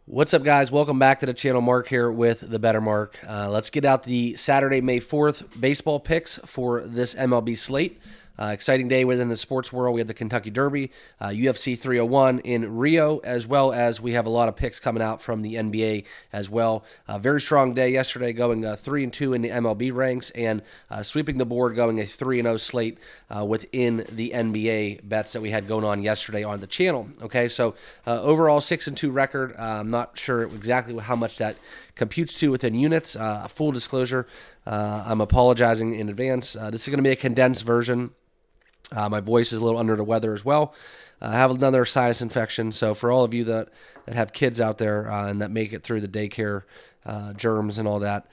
What's up, guys? Welcome back to the channel. Mark here with the Better Mark. Let's get out the Saturday, May 4th baseball picks for this MLB slate. Exciting day within the sports world. We have the Kentucky Derby, UFC 301 in Rio, as well as we have a lot of picks coming out from the NBA as well. Very strong day yesterday, going 3-2 in the MLB ranks and sweeping the board, going a 3-0 slate within the NBA bets that we had going on yesterday on the channel. Okay, so overall 6-2 record. I'm not sure exactly how much that computes to within units. Full disclosure, I'm apologizing in advance. This is going to be a condensed version. My voice is a little under the weather as well. I have another sinus infection, so for all of you that have kids out there and that make it through the daycare, germs and all that,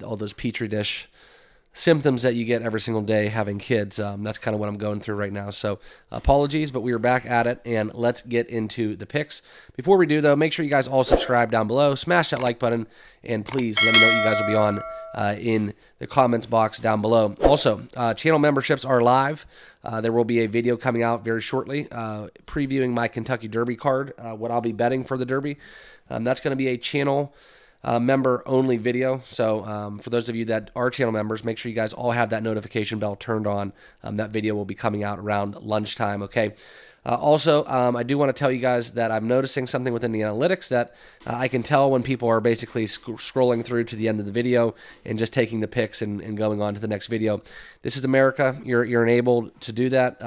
all those petri dish symptoms that you get every single day having kids, that's kind of what I'm going through right now. So apologies, but we are back at it, and let's get into the picks. Before we do, though, make sure you guys all subscribe down below, smash that like button, and please let me know what you guys will be on in the comments box down below. Also, channel memberships are live. There will be a video coming out very shortly previewing my Kentucky Derby card, what I'll be betting for the Derby. That's going to be a channel member only video. So for those of you that are channel members, make sure you guys all have that notification bell turned on. That video will be coming out around lunchtime. Okay. Also, I do want to tell you guys that I'm noticing something within the analytics that I can tell when people are basically scrolling through to the end of the video and just taking the picks and going on to the next video. This is America. You're enabled to do that.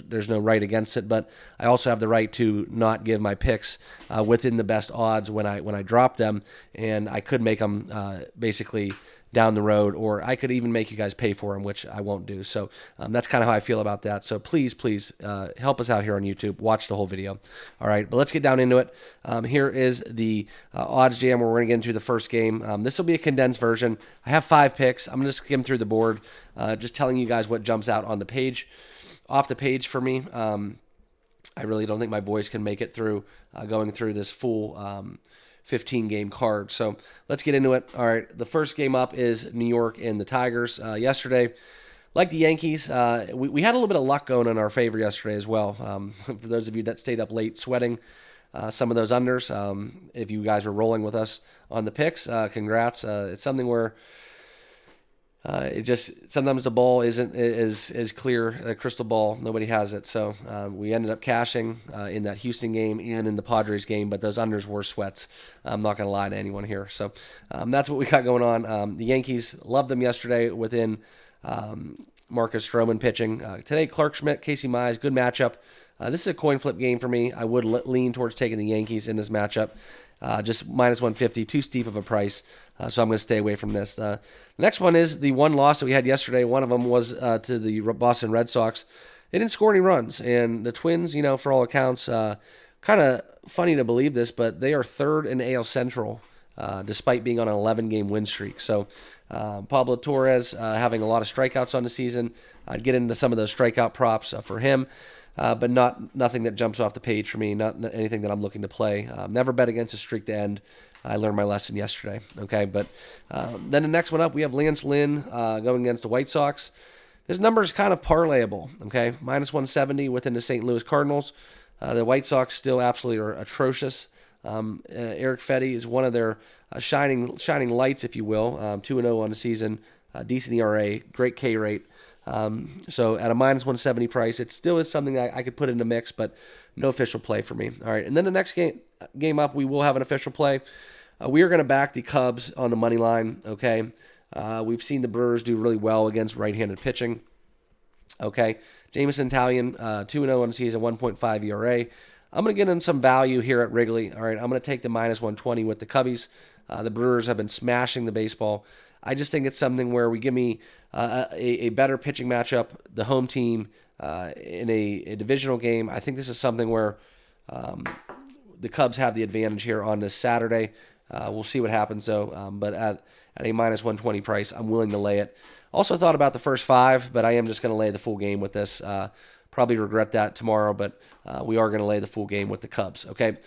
There's no right against it, but I also have the right to not give my picks within the best odds when I drop them, and I could make them basically down the road, or I could even make you guys pay for them, which I won't do. So that's kind of how I feel about that. So please help us out here on YouTube. Watch the whole video. All right, but let's get down into it. Here is the odds jam where we're going to get into the first game. This will be a condensed version. I have 5 picks. I'm going to skim through the board, just telling you guys what jumps out on the page, off the page for me. I really don't think my voice can make it through going through this full 15-game card. So let's get into it. All right, the first game up is New York and the Tigers. Yesterday, like the Yankees, we had a little bit of luck going in our favor yesterday as well. For those of you that stayed up late sweating some of those unders, if you guys are rolling with us on the picks, congrats. It's something where it just sometimes the ball isn't as clear, a crystal ball. Nobody has it. So we ended up cashing in that Houston game and in the Padres game, but those unders were sweats. I'm not going to lie to anyone here. So that's what we got going on. The Yankees loved them yesterday within Marcus Stroman pitching. Today, Clark Schmidt, Casey Mize, good matchup. This is a coin flip game for me. I would lean towards taking the Yankees in this matchup. Just minus 150, too steep of a price, so I'm going to stay away from this. The next one is the one loss that we had yesterday. One of them was to the Boston Red Sox. They didn't score any runs, and the Twins, for all accounts, kind of funny to believe this, but they are third in AL Central, despite being on an 11-game win streak. So Pablo Torres having a lot of strikeouts on the season. I'd get into some of those strikeout props for him. But nothing that jumps off the page for me, not anything that I'm looking to play. Never bet against a streak to end. I learned my lesson yesterday. Okay, but then the next one up, we have Lance Lynn going against the White Sox. This number is kind of parlayable. Okay, minus 170 within the St. Louis Cardinals. The White Sox still absolutely are atrocious. Eric Fetty is one of their shining lights, if you will. 2-0 on the season, decent ERA, great K rate. So at a minus 170 price, it still is something that I could put in the mix, but no official play for me. All right, and then the next game up, we will have an official play. We are going to back the Cubs on the money line. Okay, we've seen the Brewers do really well against right-handed pitching. Okay, Jameson Taillon, 2-0 on the season, 1.5 ERA. I'm going to get in some value here at Wrigley. All right, I'm going to take the minus 120 with the Cubbies. The Brewers have been smashing the baseball. I just think it's something where we give me a better pitching matchup, the home team in a divisional game. I think this is something where the Cubs have the advantage here on this Saturday. We'll see what happens, though. But at a minus 120 price, I'm willing to lay it. Also thought about the first 5, but I am just going to lay the full game with this. Probably regret that tomorrow, but we are going to lay the full game with the Cubs. Okay.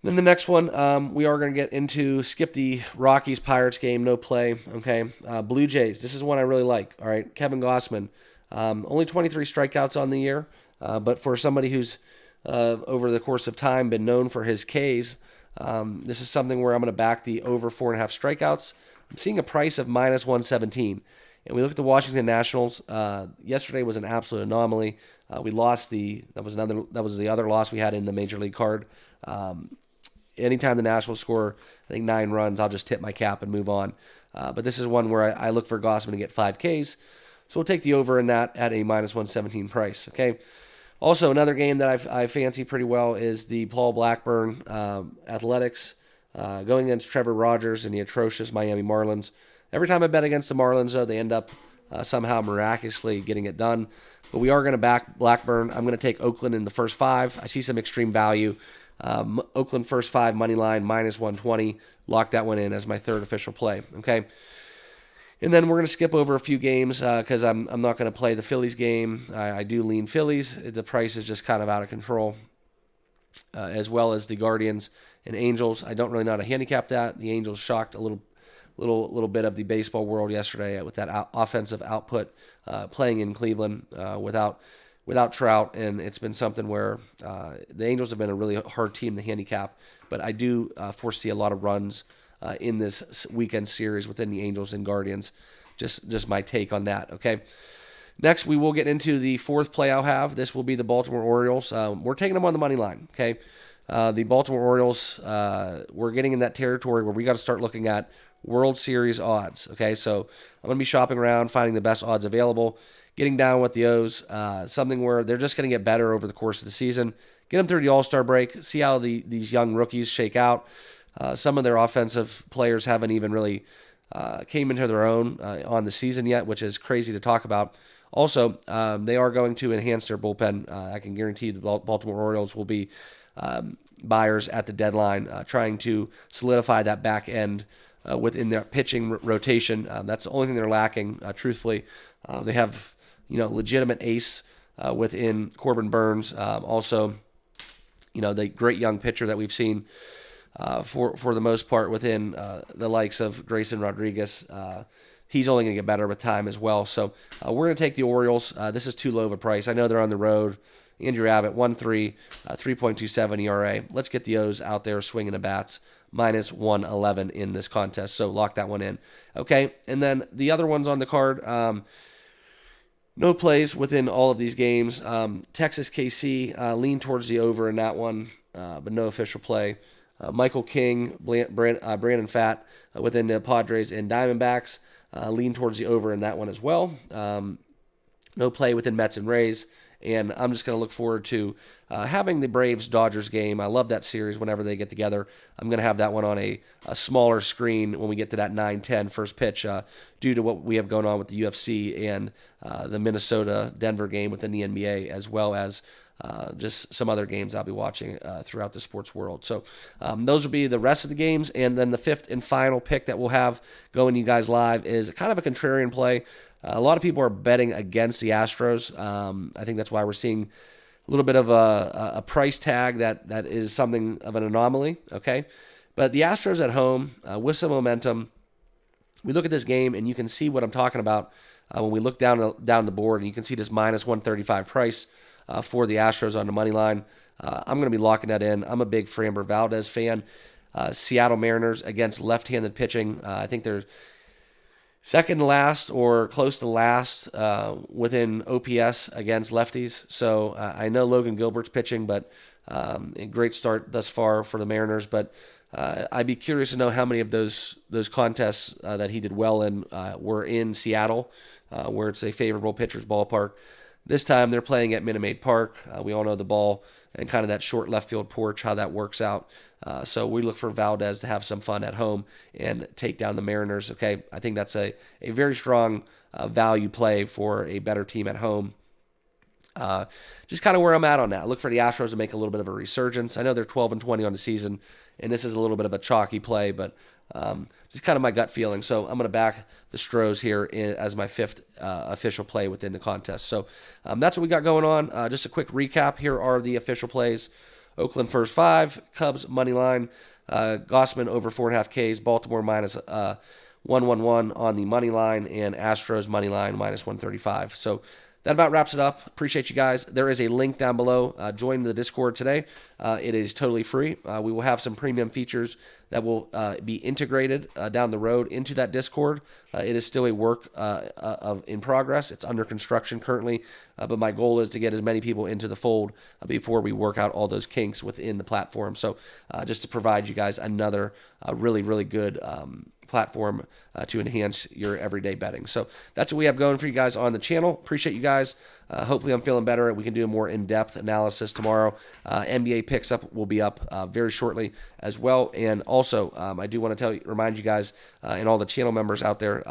Then the next one, we are going to get into, skip the Rockies-Pirates game, no play. Okay, Blue Jays, this is one I really like. All right, Kevin Gossman, only 23 strikeouts on the year, but for somebody who's over the course of time been known for his Ks. This is something where I'm going to back the over 4.5 strikeouts. I'm seeing a price of minus 117. And we look at the Washington Nationals. Yesterday was an absolute anomaly. We lost that was the other loss we had in the Major League card. Anytime the Nationals score, I think 9 runs, I'll just tip my cap and move on. But this is one where I look for Gossman to get 5 Ks. So we'll take the over in that at a minus 117 price. Okay. Also, another game that I fancy pretty well is the Paul Blackburn Athletics going against Trevor Rogers and the atrocious Miami Marlins. Every time I bet against the Marlins, though, they end up somehow miraculously getting it done. But we are going to back Blackburn. I'm going to take Oakland in the first 5. I see some extreme value. Oakland first 5 money line minus 120. Lock that one in as my third official play. Okay. And then we're going to skip over a few games because I'm not going to play the Phillies game. I do lean Phillies. The price is just kind of out of control, as well as the Guardians and Angels. I don't really know how to handicap that. The Angels shocked a little bit of the baseball world yesterday with that offensive output playing in Cleveland without Trout, and it's been something where the Angels have been a really hard team to handicap. But I do foresee a lot of runs in this weekend series within the Angels and Guardians. Just my take on that, okay? Next, we will get into the fourth play I'll have. This will be the Baltimore Orioles. We're taking them on the money line, okay? The Baltimore Orioles, we're getting in that territory where we got to start looking at World Series odds, okay? So I'm going to be shopping around, finding the best odds available, getting down with the O's, something where they're just going to get better over the course of the season. Get them through the All-Star break, see how these young rookies shake out. Some of their offensive players haven't even really came into their own on the season yet, which is crazy to talk about. Also, they are going to enhance their bullpen. I can guarantee the Baltimore Orioles will be buyers at the deadline, trying to solidify that back end within their pitching rotation. That's the only thing they're lacking, truthfully. They have legitimate ace within Corbin Burns. Also, the great young pitcher that we've seen for the most part within the likes of Grayson Rodriguez. He's only going to get better with time as well. So we're going to take the Orioles. This is too low of a price. I know they're on the road. Andrew Abbott, 1.3, 3.27 ERA. Let's get the O's out there swinging the bats. Minus 111 in this contest. So lock that one in. Okay, and then the other ones on the card, no plays within all of these games. Texas KC, lean towards the over in that one, but no official play. Michael King, Brandon Pfaadt within the Padres and Diamondbacks, lean towards the over in that one as well. No play within Mets and Rays. And I'm just going to look forward to having the Braves-Dodgers game. I love that series whenever they get together. I'm going to have that one on a smaller screen when we get to that 9-10 first pitch due to what we have going on with the UFC and the Minnesota-Denver game within the NBA, as well as just some other games I'll be watching throughout the sports world. So those will be the rest of the games. And then the fifth and final pick that we'll have going to you guys live is kind of a contrarian play. A lot of people are betting against the Astros. I think that's why we're seeing a little bit of a price tag that is something of an anomaly, okay? But the Astros at home with some momentum, we look at this game and you can see what I'm talking about when we look down the board, and you can see this minus 135 price for the Astros on the money line. I'm going to be locking that in. I'm a big Framber Valdez fan. Seattle Mariners against left-handed pitching. I think they're second to last or close to last within OPS against lefties. So I know Logan Gilbert's pitching, but a great start thus far for the Mariners. But I'd be curious to know how many of those contests that he did well in were in Seattle, where it's a favorable pitcher's ballpark. This time they're playing at Minute Maid Park. We all know the ball and kind of that short left field porch, how that works out. So we look for Valdez to have some fun at home and take down the Mariners. Okay, I think that's a very strong value play for a better team at home. Just kind of where I'm at on that. I look for the Astros to make a little bit of a resurgence. I know they're 12-20 on the season, and this is a little bit of a chalky play, but just kind of my gut feeling. So I'm going to back the Stros here as my fifth official play within the contest. So that's what we got going on. Just a quick recap. Here are the official plays. Oakland first 5, Cubs money line, Gossman over 4.5 Ks, Baltimore minus 111 on the money line, and Astros money line minus 135. So that about wraps it up. Appreciate you guys. There is a link down below. Join the Discord today. It is totally free. We will have some premium features that will be integrated down the road into that Discord. It is still a work in progress. It's under construction currently, but my goal is to get as many people into the fold before we work out all those kinks within the platform. So just to provide you guys another really, really good platform to enhance your everyday betting. So that's what we have going for you guys on the channel. Appreciate you guys. Hopefully I'm feeling better. We can do a more in-depth analysis tomorrow. NBA picks up will be up very shortly as well. And also, I do want to remind you guys and all the channel members out there,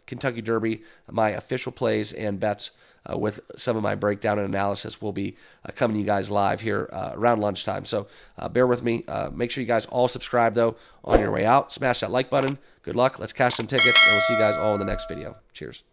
Kentucky Derby, my official plays and bets with some of my breakdown and analysis will be coming to you guys live here around lunchtime. So bear with me. Make sure you guys all subscribe, though, on your way out. Smash that like button. Good luck. Let's cash some tickets, and we'll see you guys all in the next video. Cheers.